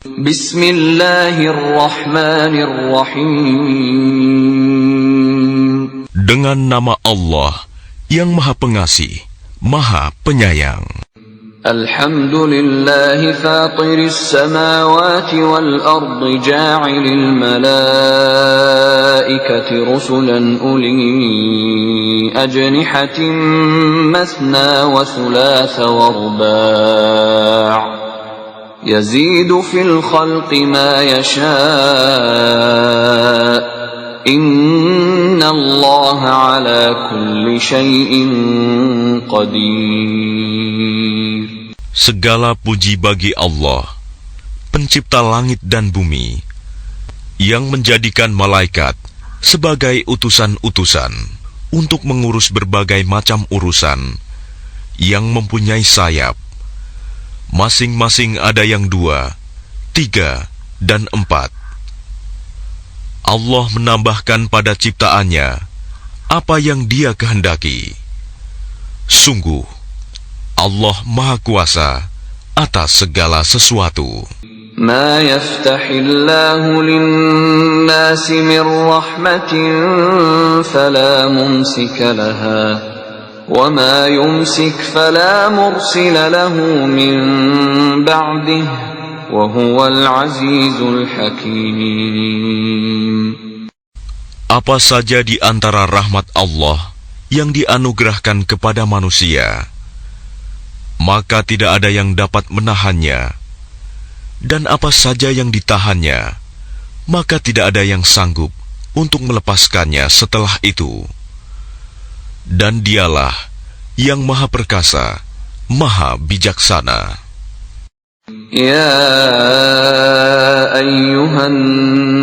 Bismillahirrahmanirrahim. Dengan nama Allah yang Maha Pengasih, Maha Penyayang. Alhamdulillahi fatiris samawati wal ardi ja'ilil malaikati rusulan uli ajnihatin masna wa thulatha wa ruba' yazidu fil khalqi ma yasha' inna allaha ala kulli syai'in qadir. Segala puji bagi Allah, pencipta langit dan bumi, yang menjadikan malaikat sebagai utusan-utusan untuk mengurus berbagai macam urusan, yang mempunyai sayap. Masing-masing ada yang 2, 3, dan 4. Allah menambahkan pada ciptaannya apa yang Dia kehendaki. Sungguh, Allah Maha Kuasa atas segala sesuatu. Ma yaftahillahu lin-nasi min rahmatin fala mumsika laha wa ma yumsik fala mursila lahu min ba'dihi wa huwal azizul hakim. Apa saja di antara rahmat Allah yang dianugerahkan kepada manusia, maka tidak ada yang dapat menahannya, dan apa saja yang ditahannya, maka tidak ada yang sanggup untuk melepaskannya setelah itu. Dan Dialah yang Maha Perkasa, Maha Bijaksana. Ya ayyuhan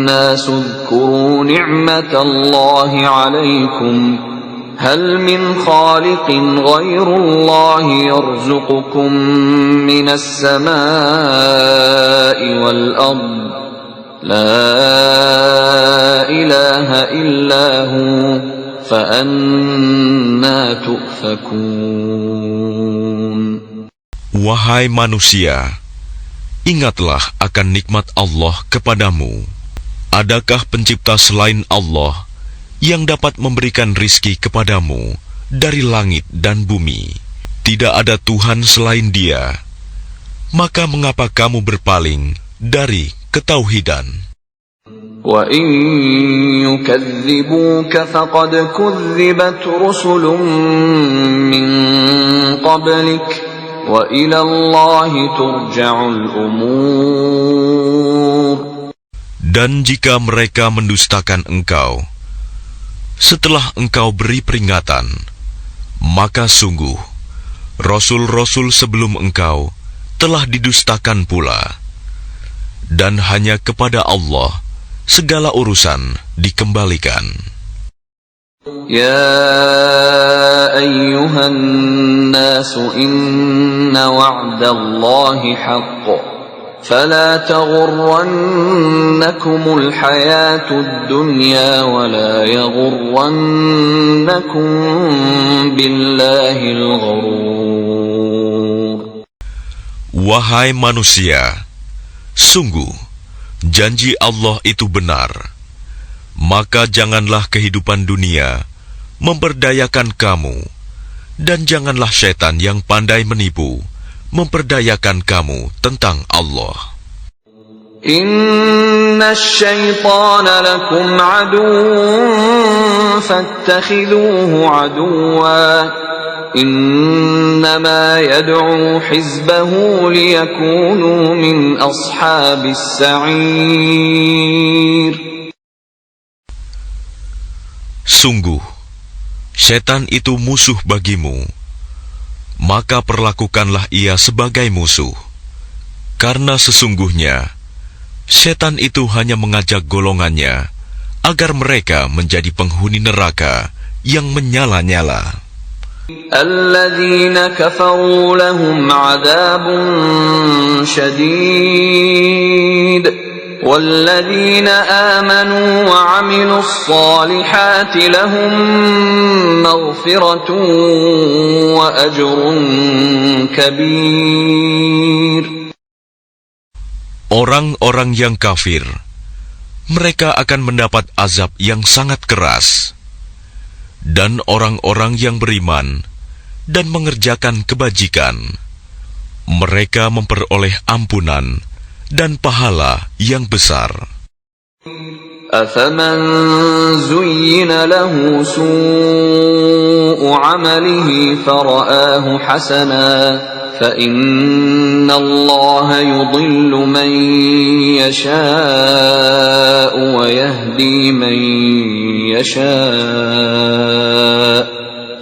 nasu dzkuru ni'matallahi 'alaikum hal min khaliqin ghairullahi yarzuqukum minas samaa'i wal ard la ilaha illa hu fa anna tu'fakun. Wahai manusia, ingatlah akan nikmat Allah kepadamu. Adakah pencipta selain Allah yang dapat memberikan rizki kepadamu dari langit dan bumi? Tidak ada Tuhan selain Dia. Maka mengapa kamu berpaling dari ketauhidan? Wa in yukadzibuka faqad kudzibat rusulun min qablik wa ila Allahi turja'ul umur. Dan jika mereka mendustakan engkau setelah engkau beri peringatan, maka sungguh Rasul-Rasul sebelum engkau telah didustakan pula, dan hanya kepada Allah segala urusan dikembalikan. Ya ayyuhan nasu inna wa'dallahi haqqun فلا تغرنكم الحياة الدنيا ولا يغرنكم بالله الغرور. Wahai manusia, sungguh janji Allah itu benar. Maka janganlah kehidupan dunia memperdayakan kamu, dan janganlah syaitan yang pandai menipu memperdayakan kamu tentang Allah. Inna syaitana lakum aduwwun fattakhiduhu aduwwa innama yad'u hizbahu liyakunu min ashabis sa'ir. Sungguh, setan itu musuh bagimu, maka perlakukanlah ia sebagai musuh. Karena sesungguhnya setan itu hanya mengajak golongannya agar mereka menjadi penghuni neraka yang menyala-nyala. Alladzina kafaru lahum 'adzabun syadid walladzina amanu wa 'amilus shalihati lahum maghfiratun wa ajrun kabir. Orang-orang yang kafir, mereka akan mendapat azab yang sangat keras. Dan orang-orang yang beriman dan mengerjakan kebajikan, mereka memperoleh ampunan dan pahala yang besar. أَفَمَنْ زُيِّنَ لَهُ سُوءُ عَمَلِهِ فَرَآهُ حَسَنًا فَإِنَّ اللَّهَ يُضِلُّ مَنْ يَشَاءُ وَيَهْدِي مَنْ يَشَاءُ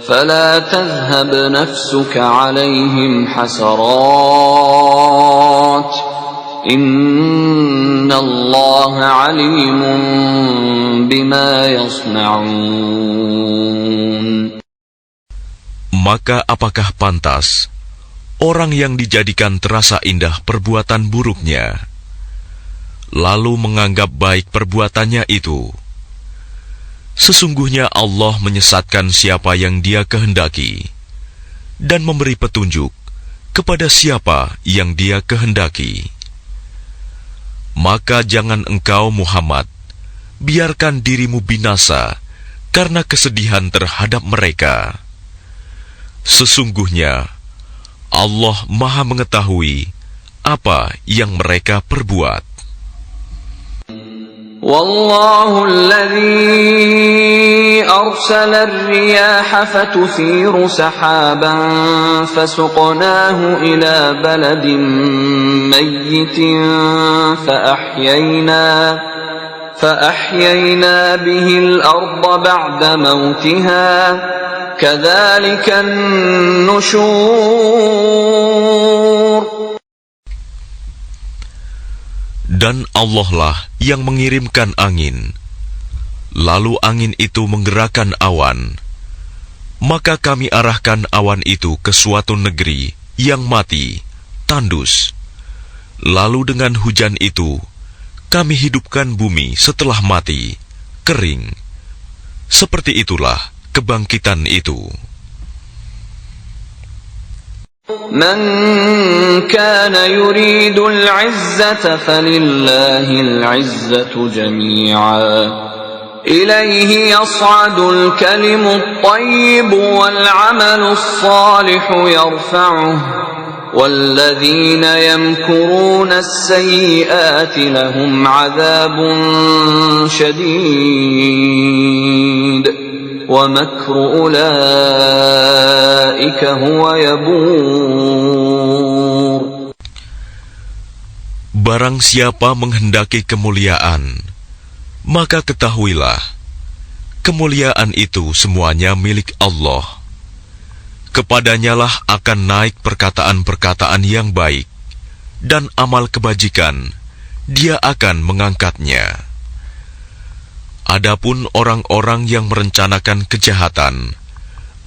فَلَا تَذْهَبْ نَفْسُكَ عَلَيْهِمْ حَسَرَاتٍ إِنَّ اللَّهَ عَلِيمٌ بِمَا يَصْنَعُونَ. Maka apakah pantas orang yang dijadikan terasa indah perbuatan buruknya, lalu menganggap baik perbuatannya itu? Sesungguhnya Allah menyesatkan siapa yang Dia kehendaki dan memberi petunjuk kepada siapa yang Dia kehendaki. Maka jangan engkau Muhammad biarkan dirimu binasa karena kesedihan terhadap mereka. Sesungguhnya Allah Maha mengetahui apa yang mereka perbuat. والله الذي أرسل الرياح فتثير سحابا فسقناه إلى بلد ميت فأحيينا به الأرض بعد موتها كذلك النشور. Dan Allah lah yang mengirimkan angin, lalu angin itu menggerakkan awan. Maka kami arahkan awan itu ke suatu negeri yang mati, tandus. Lalu dengan hujan itu, kami hidupkan bumi setelah mati, kering. Seperti itulah kebangkitan itu. من كان يريد العزة فلله العزة جميعا إليه يصعد الكلم الطيب والعمل الصالح يرفعه والذين يمكرون السيئات لهم عذاب شديد وَمَكْرُ أُولَئِكَ هُوَ يَبُورُ. Barang siapa menghendaki kemuliaan, maka ketahuilah, kemuliaan itu semuanya milik Allah. Kepadanyalah akan naik perkataan-perkataan yang baik, dan amal kebajikan, Dia akan mengangkatnya. Adapun orang-orang yang merencanakan kejahatan,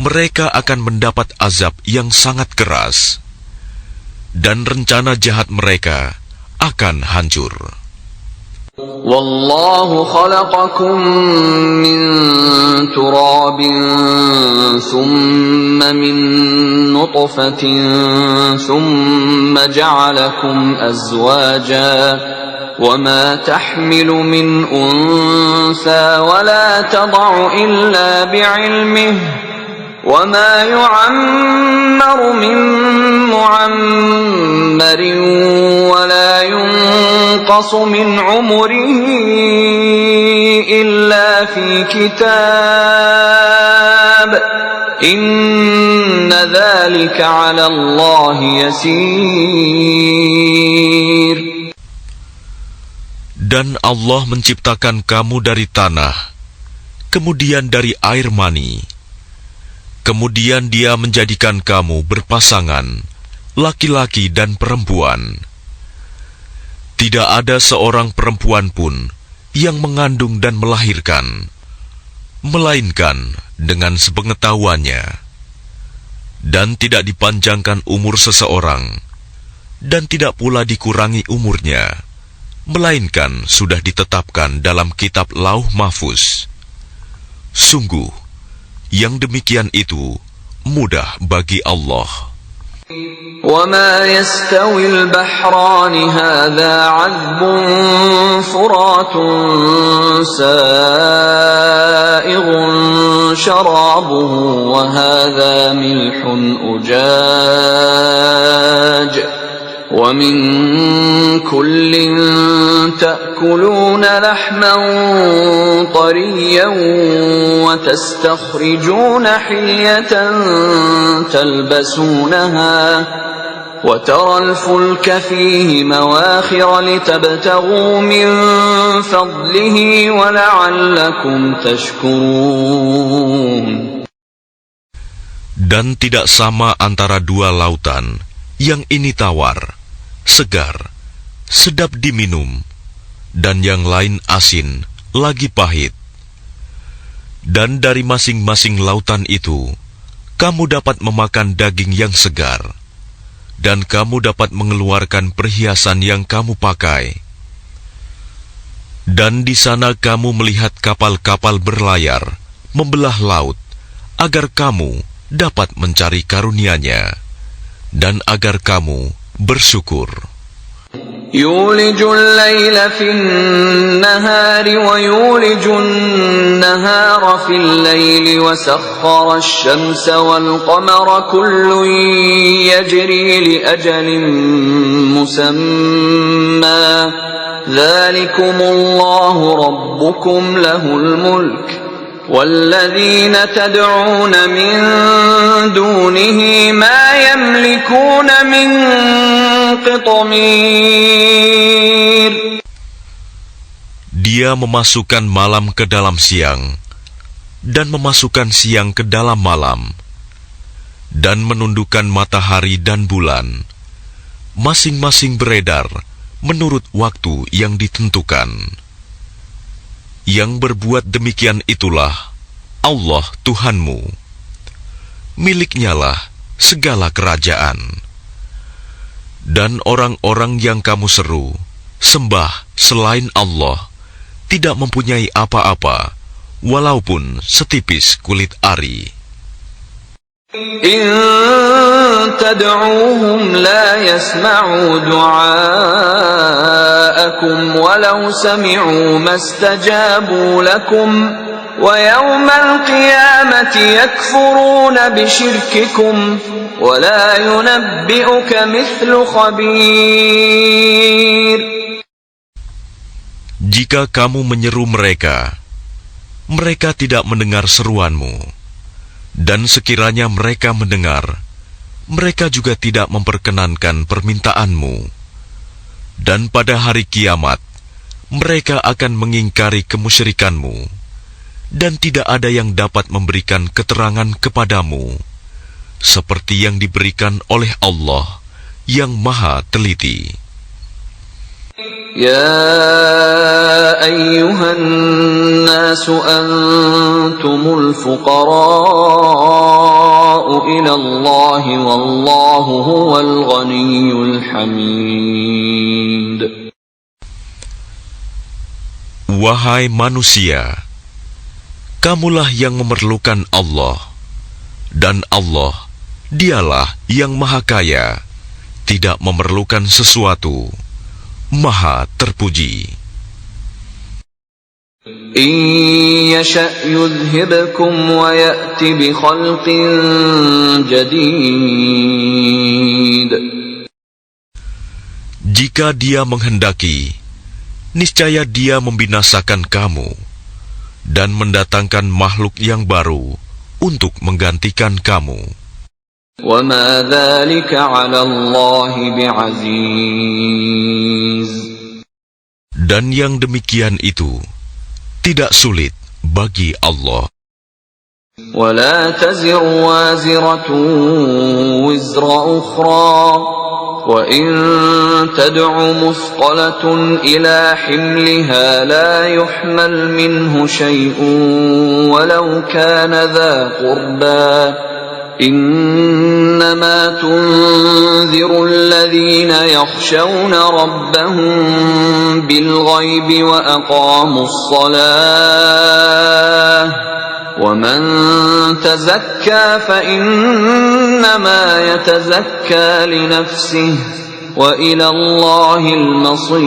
mereka akan mendapat azab yang sangat keras, dan rencana jahat mereka akan hancur. Wallahu khalaqakum min turabin thumma min nutfatin thumma ja'alakum azwaja وَمَا تَحْمِلُ مِنْ أُنْثَى وَلَا تَضَعُ إِلَّا بِعِلْمِهِ وَمَا يُعَمَّرُ مِنْ مُعَمَّرٍ وَلَا يُنْقَصُ مِنْ عُمُرِهِ إِلَّا فِي كِتَابٍ إِنَّ ذَلِكَ عَلَى اللَّهِ يَسِيرٌ. Dan Allah menciptakan kamu dari tanah, kemudian dari air mani. Kemudian Dia menjadikan kamu berpasangan, laki-laki dan perempuan. Tidak ada seorang perempuan pun yang mengandung dan melahirkan, melainkan dengan sepengetahuannya. Dan tidak dipanjangkan umur seseorang, dan tidak pula dikurangi umurnya, melainkan sudah ditetapkan dalam kitab Lauh Mahfuz. Sungguh, yang demikian itu mudah bagi Allah. وما يستوي البحران هذا عذب فرات سائغ شرابه وهذا ملح أجاج ومن كل تأكلون لحما طريا وتستخرجون حلية تلبسونها وترى الفلك فيه مواخر لتبتغوا من فضله ولعلكم تشكرون. Dan tidak sama antara dua lautan, yang ini tawar, segar, sedap diminum, dan yang lain asin, lagi pahit. Dan dari masing-masing lautan itu, kamu dapat memakan daging yang segar, dan kamu dapat mengeluarkan perhiasan yang kamu pakai. Dan di sana kamu melihat kapal-kapal berlayar, membelah laut, agar kamu dapat mencari karunia-Nya, dan agar kamu bersyukur. يولج الليل في النهار ويولج النهار في الليل وسخر الشمس والقمر كل يجري لأجل مسمى ذلكم الله ربكم له الملك والذين تدعون من دونه ما يملكون من قطمير. Dia memasukkan malam ke dalam siang dan memasukkan siang ke dalam malam dan menundukkan matahari dan bulan, masing-masing beredar menurut waktu yang ditentukan. Yang berbuat demikian itulah Allah Tuhanmu. Miliknya-lah segala kerajaan. Dan orang-orang yang kamu seru, sembah selain Allah, tidak mempunyai apa-apa, walaupun setipis kulit ari. إن تدعوهم لا يسمعوا دعاءكم ولو سمعوا ما استجابوا لكم ويوم القيامة يكفرون بشرككم ولا ينبئك مثل خبير. Jika kamu menyeru mereka, mereka tidak mendengar seruanmu. Dan sekiranya mereka mendengar, mereka juga tidak memperkenankan permintaanmu. Dan pada hari kiamat, mereka akan mengingkari kemusyrikanmu, dan tidak ada yang dapat memberikan keterangan kepadamu, seperti yang diberikan oleh Allah yang Maha Teliti. يا أيها الناس أنتم الفقراء إلى الله والله هو الغني الحميد. Wahai manusia, kamulah yang memerlukan Allah, dan Allah, Dialah yang Maha Kaya, tidak memerlukan sesuatu, Maha terpuji. إن يشأ يذهبكم ويأتي بخلق جديد. Jika Dia menghendaki, niscaya Dia membinasakan kamu dan mendatangkan makhluk yang baru untuk menggantikan kamu. وما ذلك على الله بعزيز. Dan yang demikian itu tidak sulit bagi Allah. ولا تزر وازرة وزر أخرى وإن تدع مثقلة إلى حملها لا يحمل منه شيء ولو كان ذا قربى إنما تنذر الذين يخشون ربهم بالغيب وأقاموا الصلاة وَمَن تَزَكَّى فَإِنَّمَا يَتَزَكَّى لِنَفْسِهِ وَإِلَى اللَّهِ الْمَصِيرُ.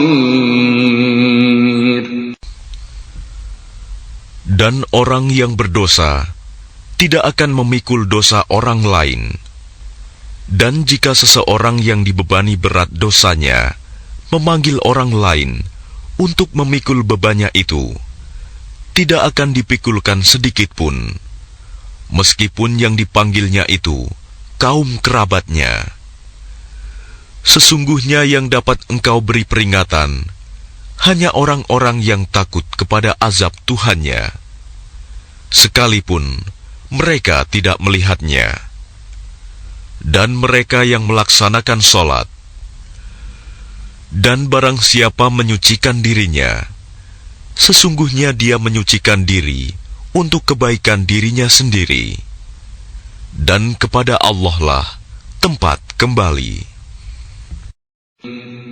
Dan orang yang berdosa tidak akan memikul dosa orang lain. Dan jika seseorang yang dibebani berat dosanya memanggil orang lain untuk memikul bebannya itu, tidak akan dipikulkan sedikit pun, meskipun yang dipanggilnya itu kaum kerabatnya. Sesungguhnya yang dapat engkau beri peringatan hanya orang-orang yang takut kepada azab Tuhannya, sekalipun mereka tidak melihatnya. Dan mereka yang melaksanakan sholat, dan barang siapa menyucikan dirinya, sesungguhnya dia menyucikan diri untuk kebaikan dirinya sendiri, dan kepada Allah lah tempat kembali.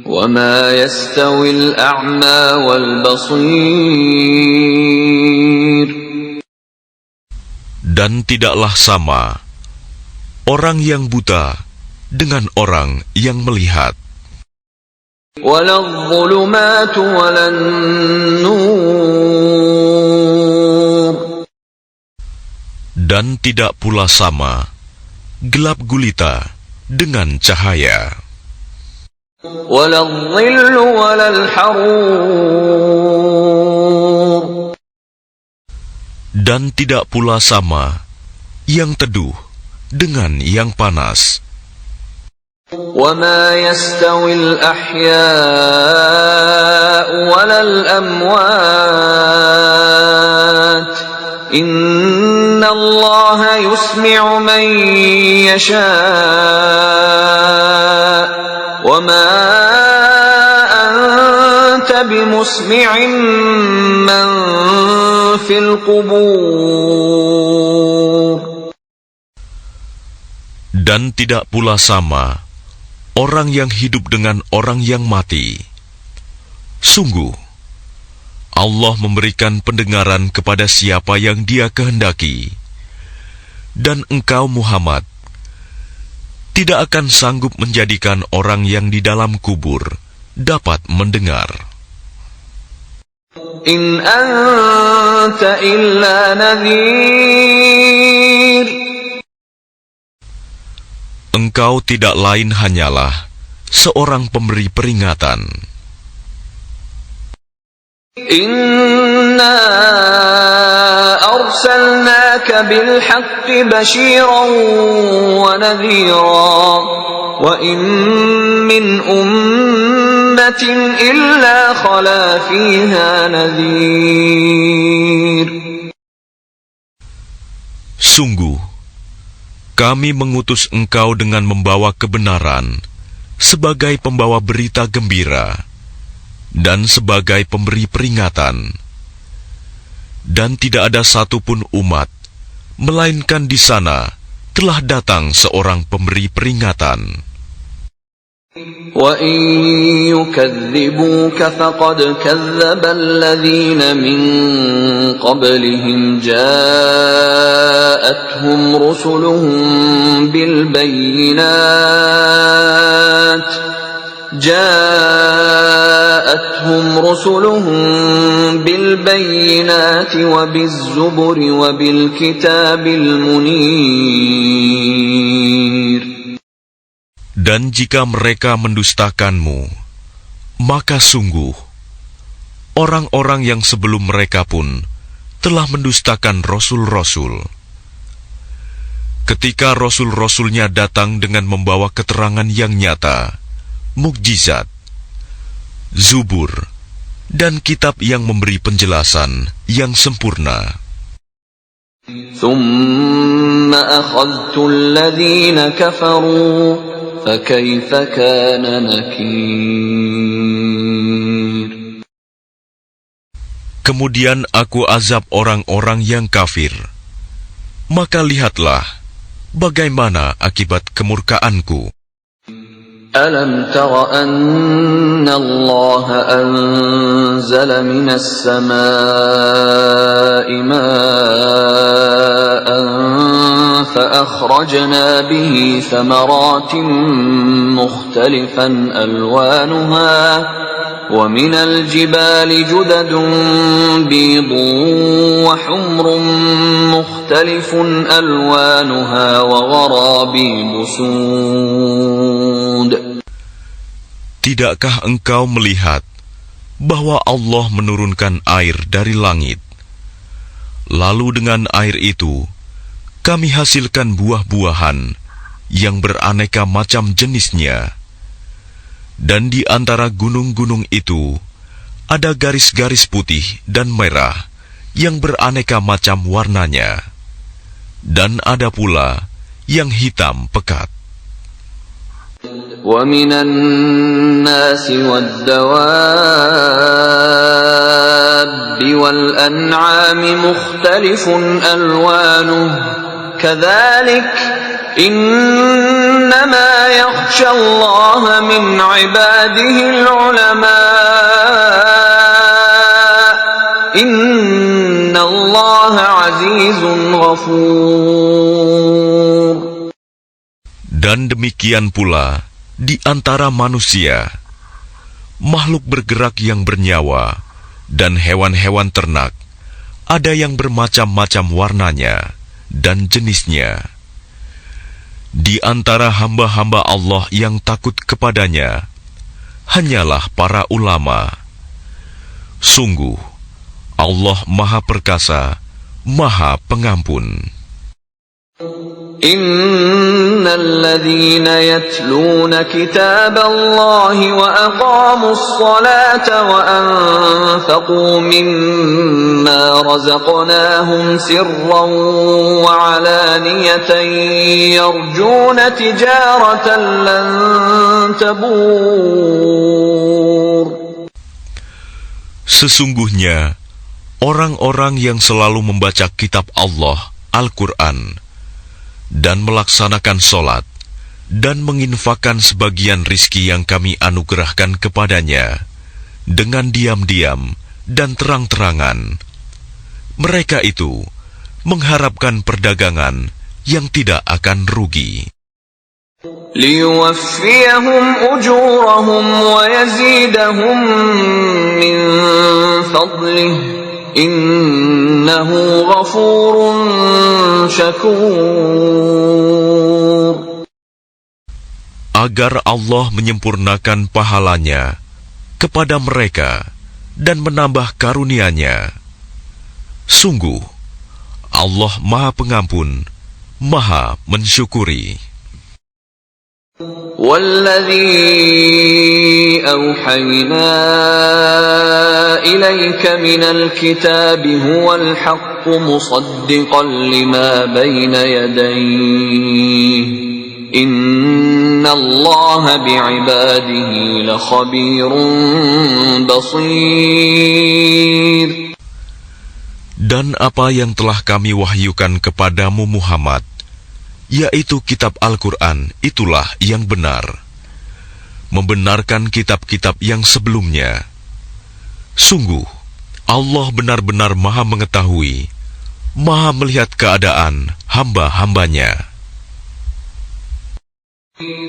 وَمَا يَسْتَوِي الْأَعْمَى وَالْبَصِيرُ. Dan tidaklah sama orang yang buta dengan orang yang melihat. وَلَا الظُّلُمَاتُ وَلَا النُّورُ. Dan tidak pula sama gelap gulita dengan cahaya. وَلَا الظِّلُّ وَلَا الْحَرُورُ. Dan tidak pula sama yang teduh dengan yang panas. وَمَا يَسْتَوِي الْأَحْيَاءُ وَلَا الْأَمْوَاتُ. إِنَّ اللَّهَ يُسْمِعُ مَن يَشَاءُ وَمَا أَنْتَ بِمُسْمِعٍ مَّن فِي الْقُبُورِ. Dan tidak pula sama orang yang hidup dengan orang yang mati. Sungguh, Allah memberikan pendengaran kepada siapa yang Dia kehendaki, dan engkau Muhammad tidak akan sanggup menjadikan orang yang di dalam kubur dapat mendengar. In anta illa nadhir. Engkau tidak lain hanyalah seorang pemberi peringatan. Inna arsalnaka bil haqqi bashiran wa nadhira wa in min ummatin illa khala fiha nadhir. Sungguh, kami mengutus engkau dengan membawa kebenaran sebagai pembawa berita gembira dan sebagai pemberi peringatan. Dan tidak ada satupun umat, melainkan di sana telah datang seorang pemberi peringatan. وَإِن يُكَذِّبُوكَ فَقَدْ كَذَّبَ الَّذِينَ مِن قَبْلِهِمْ جَاءَتْهُمْ رُسُلُهُم بِالْبَيِّنَاتِ وَبِالزُّبُرِ وَبِالْكِتَابِ الْمُنِيرِ. Dan jika mereka mendustakanmu, maka sungguh orang-orang yang sebelum mereka pun telah mendustakan rasul-rasul. Ketika rasul-rasulnya datang dengan membawa keterangan yang nyata, mukjizat, zubur, dan kitab yang memberi penjelasan yang sempurna. ثُمَّ أَخَذْتُ الَّذِينَ كَفَرُوا فَكَيْفَ كَانَ نَكِيرِ. Kemudian aku azab orang-orang yang kafir. Maka lihatlah bagaimana akibat kemurkaanku. ألم تر أن الله أنزل من السماء ماء فأخرجنا به ثمرات مختلفا ألوانها ومن الجبال جدد بيض وحمر مختلف ألوانها وغرابيب سود. Tidakkah engkau melihat bahwa Allah menurunkan air dari langit? Lalu dengan air itu, kami hasilkan buah-buahan yang beraneka macam jenisnya. Dan di antara gunung-gunung itu, ada garis-garis putih dan merah yang beraneka macam warnanya. Dan ada pula yang hitam pekat. وَمِنَ النَّاسِ وَالدَّوَابِّ وَالْأَنْعَامِ مُخْتَلِفٌ أَلْوَانُهُ كَذَلِكَ إِنَّمَا يَخْشَى اللَّهَ مِنْ عِبَادِهِ الْعُلَمَاءُ إِنَّ اللَّهَ عَزِيزٌ غَفُورٌ. Dan demikian pula di antara manusia, makhluk bergerak yang bernyawa, dan hewan-hewan ternak, ada yang bermacam-macam warnanya dan jenisnya. Di antara hamba-hamba Allah yang takut kepadanya, hanyalah para ulama. Sungguh, Allah Maha Perkasa, Maha Pengampun. إن الذين يتلون كتاب الله وأقاموا الصلاة وأنفقوا مما رزقناهم سرا وعلانية يرجون تجارة لن تبور. Sesungguhnya, orang-orang yang selalu membaca kitab Allah, Al-Quran, dan melaksanakan sholat, dan menginfakkan sebagian rizki yang kami anugerahkan kepadanya, dengan diam-diam dan terang-terangan. Mereka itu mengharapkan perdagangan yang tidak akan rugi. لِيُوَفِّيَهُمْ أُجُورَهُمْ وَيَزِيدَهُمْ مِنْ فَضْلِهِ Innahu ghafurun syakur. Agar Allah menyempurnakan pahalanya kepada mereka dan menambah karunia-Nya. Sungguh, Allah Maha Pengampun, Maha Mensyukuri. وَالَّذِي أَوْحَيْنَا إِلَيْكَ مِنَ الْكِتَابِ هُوَ الْحَقُّ مُصَدِّقًا لِمَا بَيْنَ يَدَيْهِ إِنَّ اللَّهَ بِعِبَادِهِ لَخَبِيرٌ بَصِيرٌ. Dan apa yang telah kami wahyukan kepadamu Muhammad, yaitu kitab Al-Quran, itulah yang benar, membenarkan kitab-kitab yang sebelumnya. Sungguh, Allah benar-benar Maha mengetahui, Maha melihat keadaan hamba-hambanya.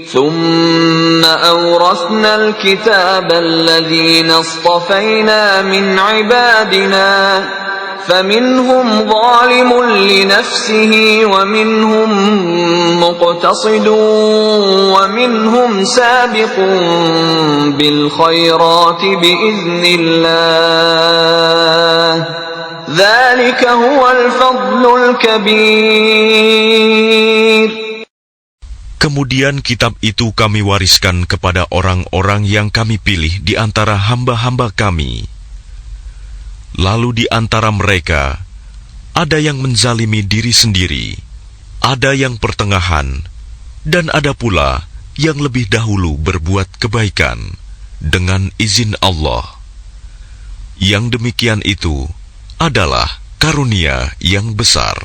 ثُمَّ أَوْرَثْنَا الْكِتَابَ الَّذِينَ اصْطَفَيْنَا مِنْ عِبَادِنَا فَمِنْهُمْ ظَالِمٌ لِنَفْسِهِ وَمِنْهُمْ مُقْتَصِدٌ وَمِنْهُمْ سَابِقٌ بِالْخَيْرَاتِ بِإِذْنِ اللَّهِ ذَلِكَ هُوَ الْفَضْلُ الْكَبِيرُ. Kemudian kitab itu kami wariskan kepada orang-orang yang kami pilih di antara hamba-hamba kami. Lalu di antara mereka, ada yang menzalimi diri sendiri, ada yang pertengahan, dan ada pula yang lebih dahulu berbuat kebaikan dengan izin Allah. Yang demikian itu adalah karunia yang besar.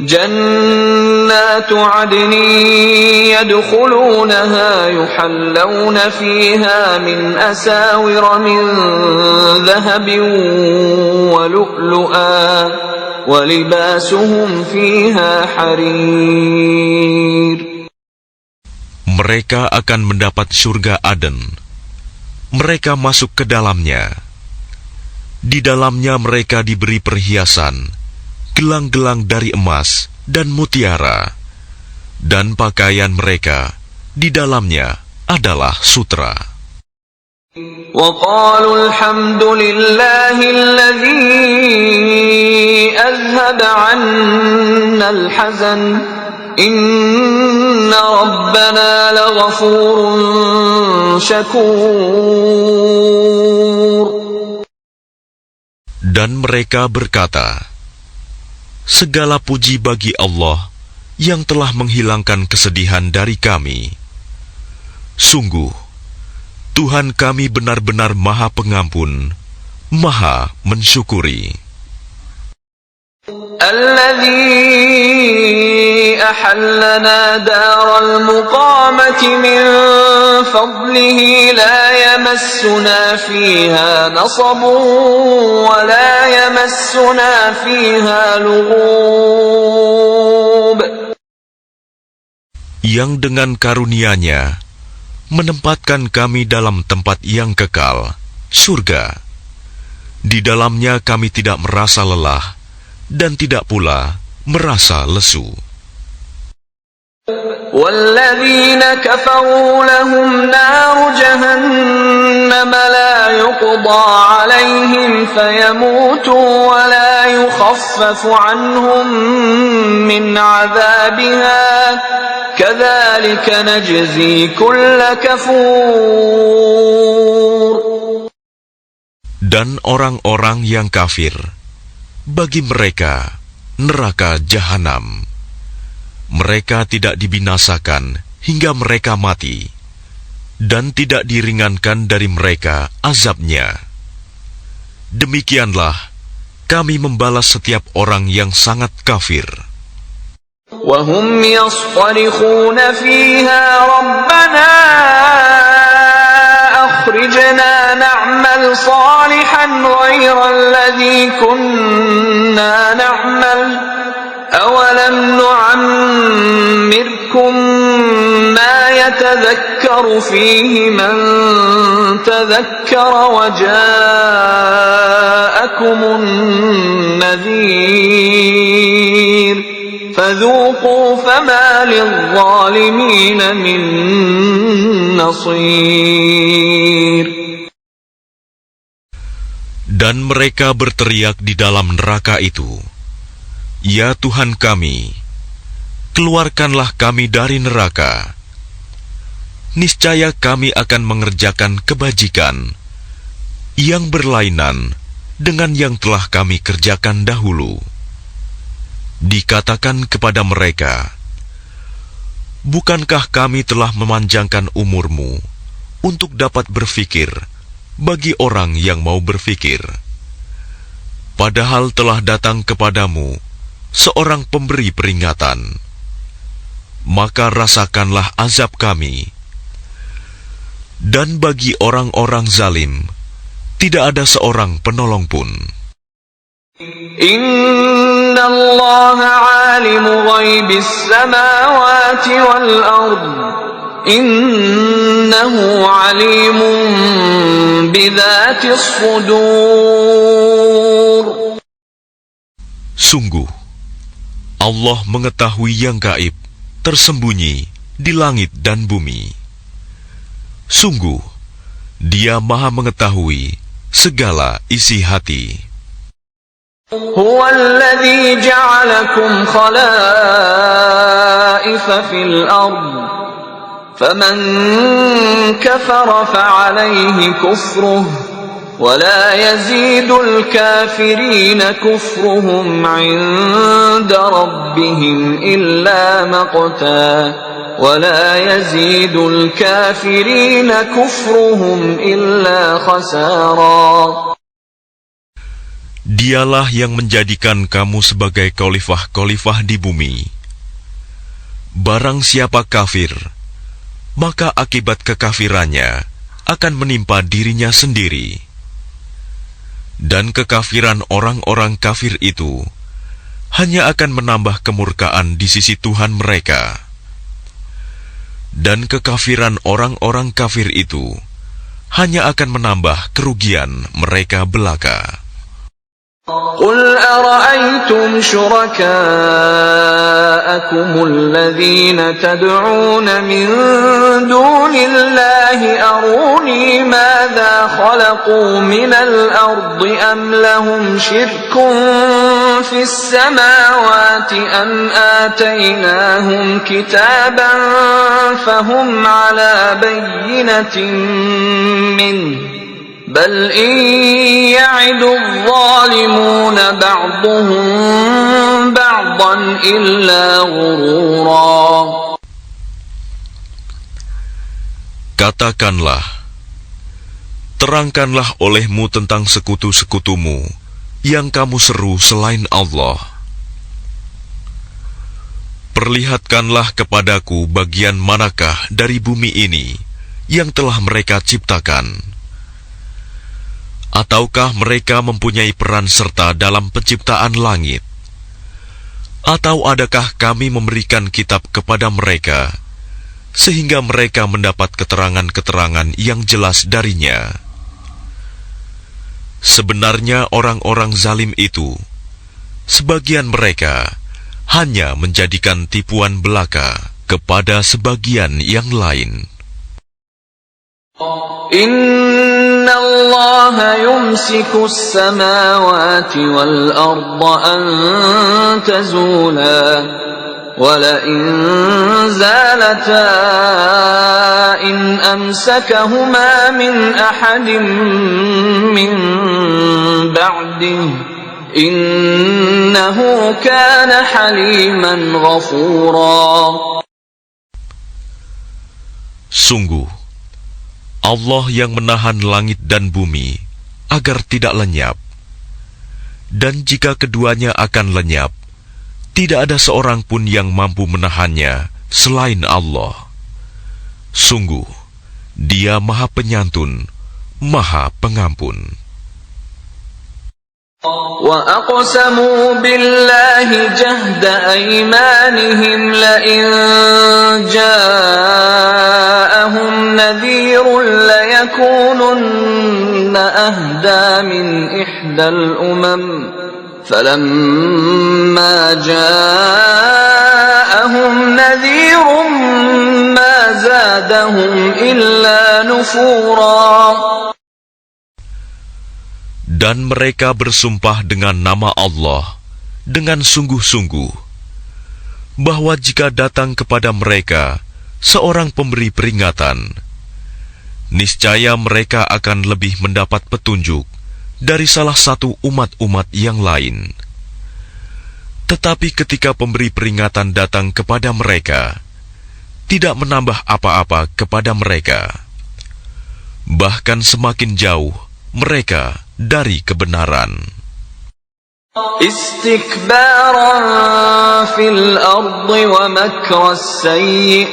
جنات عدن يدخلونها يحلون فيها من أساور من ذهب ولؤلؤا ولباسهم فيها حرير. Mereka akan mendapat surga Aden. Mereka masuk ke dalamnya. Di dalamnya mereka diberi perhiasan, gelang-gelang dari emas dan mutiara, dan pakaian mereka di dalamnya adalah sutra. وقالوا الحمد لله الذي أذهب عنا الحزن إن ربنا لغفور شكور. Dan mereka berkata, segala puji bagi Allah yang telah menghilangkan kesedihan dari kami. Sungguh, Tuhan kami benar-benar Maha Pengampun, Maha Mensyukuri. الذي أحلنا دار المقامة من فضله لا يمسنا فيها نصب ولا يمسنا فيها لغوب. Yang dengan karunia-Nya menempatkan kami dalam tempat yang kekal, surga. Di dalamnya kami tidak merasa lelah dan tidak pula merasa lesu. وَالَّذِينَ كَفَرُوا لَهُمْ نَارُ جَهَنَّمَ لَا يُقْضَى عَلَيْهِمْ فَيَمُوتُوا وَلَا يُخَفَّفُ عَنْهُمْ مِنْ عَذَابِهَا كَذَلِكَ نَجْزِي كُلَّ كَفُورٍ. Dan orang-orang yang kafir, bagi mereka neraka jahanam. Mereka tidak dibinasakan hingga mereka mati, dan tidak diringankan dari mereka azabnya. Demikianlah kami membalas setiap orang yang sangat kafir. وَهُمْ يَصْطَرِخُونَ فِيهَا رَبَّنَا أَخْرِجْنَا نَعْمَلْ صَالِحًا غَيْرَ الَّذِي كُنَّا نَعْمَلُ أَوَلَمْ نُعَمِّرْكُمْ مَا يَتَذَكَّرُ فِيهِ مَنْ تَذَكَّرَ وَجَاءَكُمُ النَّذِيرُ فَذُوقُوا فَمَا لِلظَّالِمِينَ مِنْ نَصِيرٍ. Dan mereka berteriak di dalam neraka itu, ya Tuhan kami, keluarkanlah kami dari neraka. Niscaya kami akan mengerjakan kebajikan yang berlainan dengan yang telah kami kerjakan dahulu. Dikatakan kepada mereka, bukankah kami telah memanjangkan umurmu untuk dapat berfikir bagi orang yang mau berfikir? Padahal telah datang kepadamu seorang pemberi peringatan. Maka rasakanlah azab kami. Dan bagi orang-orang zalim, tidak ada seorang penolong pun. Inna Allah alimu ghaibis samawati wal ard. Innahu alimun bidzatis sudur. Sungguh, Allah mengetahui yang gaib, tersembunyi di langit dan bumi. Sungguh, Dia Maha mengetahui segala isi hati. Huwa alladhi ja'alakum khalaifa fil ard. Faman kafara fa'alayhi kufruh. ولا يزيد الكافرين كفرهم عند ربهم إلا مقتا ولا يزيد الكافرين كفرهم إلا خسارا. Dialah yang menjadikan kamu sebagai khalifah-khalifah di bumi. Barang siapa kafir, maka akibat kekafirannya akan menimpa dirinya sendiri. Dan kekafiran orang-orang kafir itu hanya akan menambah kemurkaan di sisi Tuhan mereka. Dan kekafiran orang-orang kafir itu hanya akan menambah kerugian mereka belaka. قل أرأيتم شركاءكم الذين تدعون من دون الله أروني ماذا خلقوا من الأرض أم لهم شرك في السماوات أم آتيناهم كتابا فهم على بينة منه بل إن يعد الظالمون بعضهم بعضا إلا غرورا. Katakanlah, terangkanlah olehmu tentang sekutu-sekutumu yang kamu seru selain Allah. Perlihatkanlah kepadaku bagian manakah dari bumi ini yang telah mereka ciptakan. Ataukah mereka mempunyai peran serta dalam penciptaan langit? Atau adakah kami memberikan kitab kepada mereka, sehingga mereka mendapat keterangan-keterangan yang jelas darinya? Sebenarnya orang-orang zalim itu, sebagian mereka hanya menjadikan tipuan belaka kepada sebagian yang lain. إن الله يمسك السماوات والأرض أن تزولا ولئن زالتا إن أمسكهما من أحد من بعده إنه كان حليما غفورا. Sungguh, Allah yang menahan langit dan bumi agar tidak lenyap. Dan jika keduanya akan lenyap, tidak ada seorang pun yang mampu menahannya selain Allah. Sungguh, Dia Maha Penyantun, Maha Pengampun. وَأَقْسَمُوا بِاللَّهِ جَهْدَ أَيْمَانِهِمْ لَئِنْ جَاءَهُمْ نَذِيرٌ لَيَكُونُنَّ أَهْدَى مِنْ إِحْدَى الْأُمَمِ فَلَمَّا جَاءَهُمْ نَذِيرٌ مَا زَادَهُمْ إِلَّا نُفُورًا. Dan mereka bersumpah dengan nama Allah dengan sungguh-sungguh, bahwa jika datang kepada mereka seorang pemberi peringatan, niscaya mereka akan lebih mendapat petunjuk dari salah satu umat-umat yang lain. Tetapi ketika pemberi peringatan datang kepada mereka, tidak menambah apa-apa kepada mereka, bahkan semakin jauh mereka dari kebenaran. Istikbaran fil ardi wa makras sayyi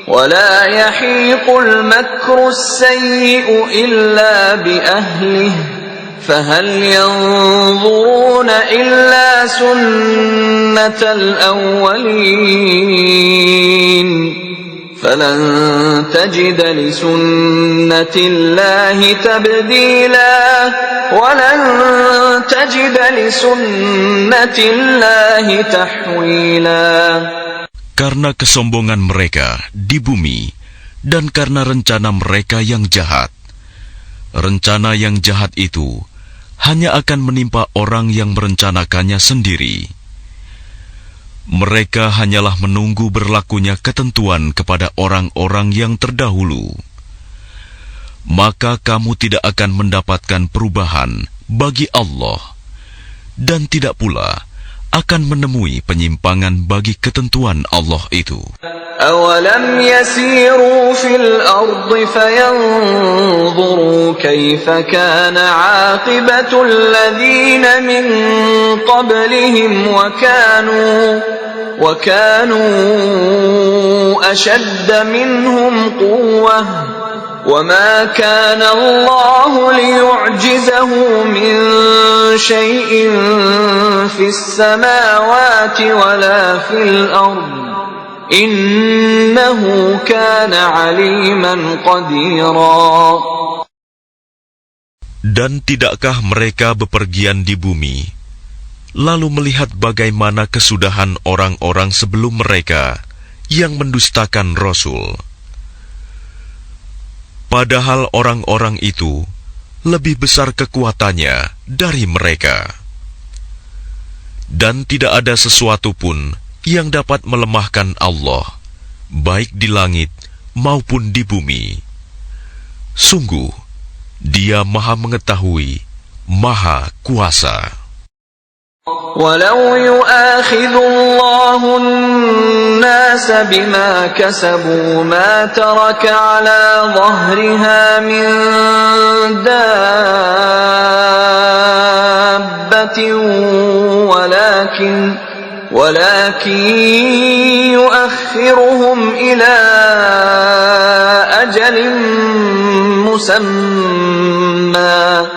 wa la yahiqul makru sayyi illa bi ahlihi fahal yanzuruna illa sunnatal awwalin فَلَنْ تَجِدَ لِسُنَّةِ اللَّهِ تَبْدِيلًا وَلَنْ تَجِدَ لِسُنَّةِ اللَّهِ تَحْوِيلًا. Karena kesombongan mereka di bumi dan karena rencana mereka yang jahat. Rencana yang jahat itu hanya akan menimpa orang yang merencanakannya sendiri. Mereka hanyalah menunggu berlakunya ketentuan kepada orang-orang yang terdahulu. Maka kamu tidak akan mendapatkan perubahan bagi Allah, dan tidak pula akan menemui penyimpangan bagi ketentuan Allah itu. أولم يسيروا في الأرض فينظروا كيف كان عاقبة الذين من قبلهم وكانوا أشد منهم قوة وما كان الله ليعجزه من شيء في السماوات ولا في الأرض Innahu kana aliman qadira. Dan tidakkah mereka bepergian di bumi, lalu melihat bagaimana kesudahan orang-orang sebelum mereka yang mendustakan Rasul? Padahal orang-orang itu lebih besar kekuatannya dari mereka. Dan tidak ada sesuatu pun yang dapat melemahkan Allah, baik di langit maupun di bumi. Sungguh, Dia Maha Mengetahui, Maha Kuasa. Walau yu'akhidhu Allahu an-nasa bima kasabu ma taraka ala dhahriha min dabbatin ولكن يؤخرهم إلى أجل مسمى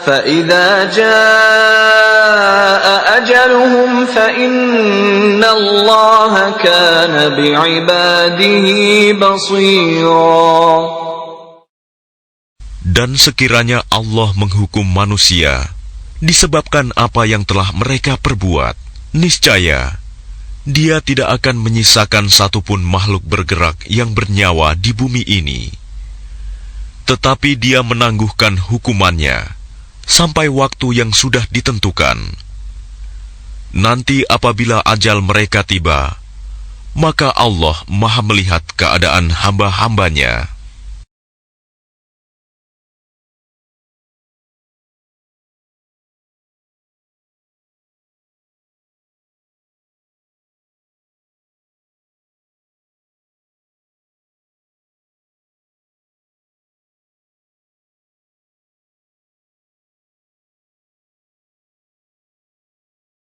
فإذا جاء أجلهم فإن الله كان بعباده بصيرا. Dan sekiranya Allah menghukum manusia disebabkan apa yang telah mereka perbuat, niscaya Dia tidak akan menyisakan satupun makhluk bergerak yang bernyawa di bumi ini. Tetapi Dia menangguhkan hukumannya sampai waktu yang sudah ditentukan. Nanti apabila ajal mereka tiba, maka Allah Maha melihat keadaan hamba-hambanya.